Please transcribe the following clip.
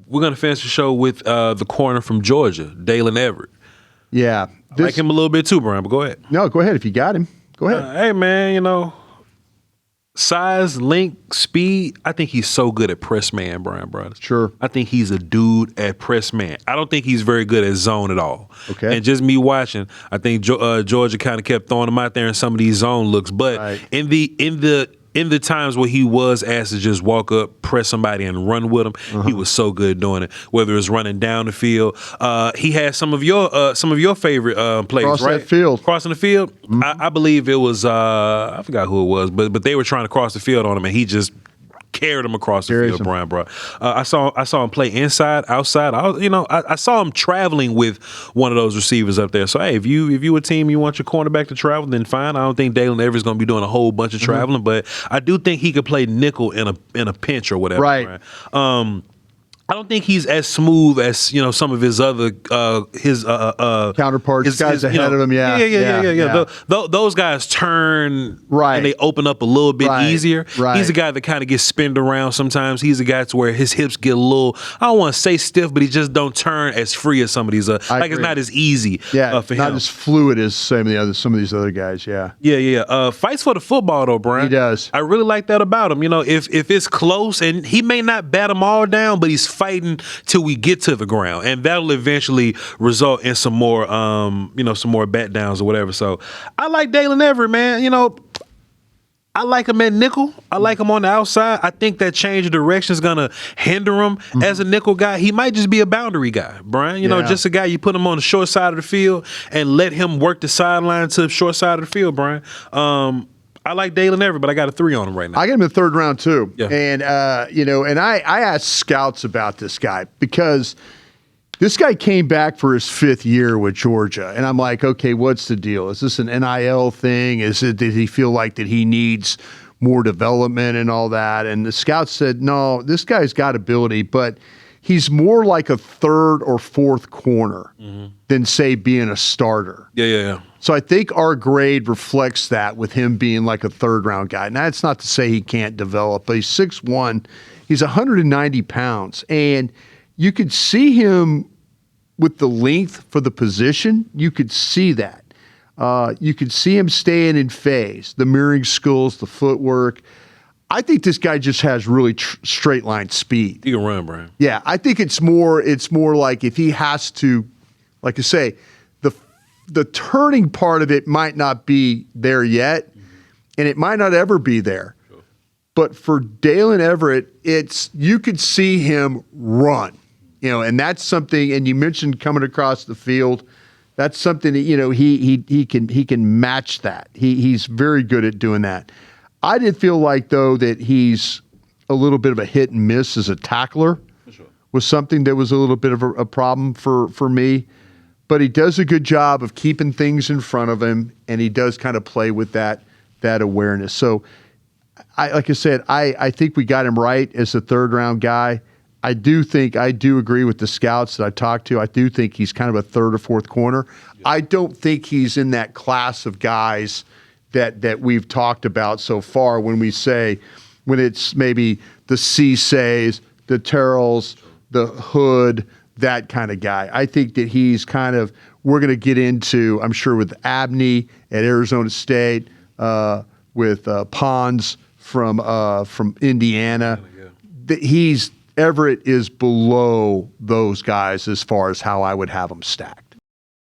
we're gonna finish the show with the corner from Georgia, Daylen Everette. Yeah, I like him a little bit too, Brian. But go ahead. No, go ahead if you got him. Go ahead. Hey man, you know, size, length, speed. I think he's so good at press man, Brian Brothers. Sure. I think he's a dude at press man. I don't think he's very good at zone at all. Okay. And just me watching, I think Georgia kind of kept throwing him out there in some of these zone looks. But in the times where he was asked to just walk up, press somebody, and run with him, he was so good doing it. Whether it's running down the field, he had some of your favorite plays, Cross right? that field, crossing the field. I believe it was I forgot who it was, but they were trying to cross the field on him, and he just carried him across the field, Brian, bro. I saw him play inside, outside. I saw him traveling with one of those receivers up there. So hey, if you a team you want your cornerback to travel, then fine. I don't think Daylen Everette's going to be doing a whole bunch of traveling, but I do think he could play nickel in a pinch or whatever. Right. I don't think he's as smooth as some of his other counterparts, guys ahead of him. Yeah. Those guys turn right, and they open up a little bit easier. Right. He's a guy that kind of gets spinned around sometimes. He's a guy to where his hips get a little, I don't want to say stiff, but he just don't turn as free as some of these. It's not as easy. For him. Not as fluid as some of these other guys. Yeah. Fights for the football though, Brian. He does. I really like that about him. If it's close, and he may not bat them all down, but he's fighting till we get to the ground, and that'll eventually result in some more bat downs or whatever. So I like Daylen Everette, man. I like him at nickel. I like him on the outside. I think that change of direction is gonna hinder him as a nickel guy. He might just be a boundary guy, Brian. Just a guy you put him on the short side of the field and let him work the sideline to the short side of the field, Brian. I like Daylen Everette, but I got a 3 on him right now. I got him in the 3rd round too. Yeah. And I asked scouts about this guy because this guy came back for his 5th year with Georgia. And I'm like, okay, what's the deal? Is this an NIL thing? Did he feel like that he needs more development and all that? And the scouts said, no, this guy's got ability, but he's more like a 3rd or 4th corner than, say, being a starter. Yeah. So I think our grade reflects that with him being like a 3rd round guy. Now, that's not to say he can't develop, but he's 6'1". He's 190 pounds. And you could see him with the length for the position. You could see that. You could see him staying in phase, the mirroring skills, the footwork. I think this guy just has really straight line speed. He can run, Brian. Yeah, I think it's more like if he has to, like I say, the turning part of it might not be there yet, and it might not ever be there. Sure. But for Daylen Everette, you could see him run, and that's something. And you mentioned coming across the field. That's something that he can match that. He's very good at doing that. I did feel like though that he's a little bit of a hit and miss as a tackler. For sure. Was something that was a little bit of a problem for me. But he does a good job of keeping things in front of him, and he does kind of play with that awareness. So, like I said, I think we got him right as a 3rd round guy. I do agree with the scouts that I talked to. I do think he's kind of a 3rd or 4th corner. Yeah. I don't think he's in that class of guys that we've talked about so far when it's maybe the Ceesays, the Terrells, the Hood, that kind of guy. I think that he's we're going to get into, I'm sure, with Abney at Arizona State, with Pons from Indiana. Everett is below those guys as far as how I would have him stacked.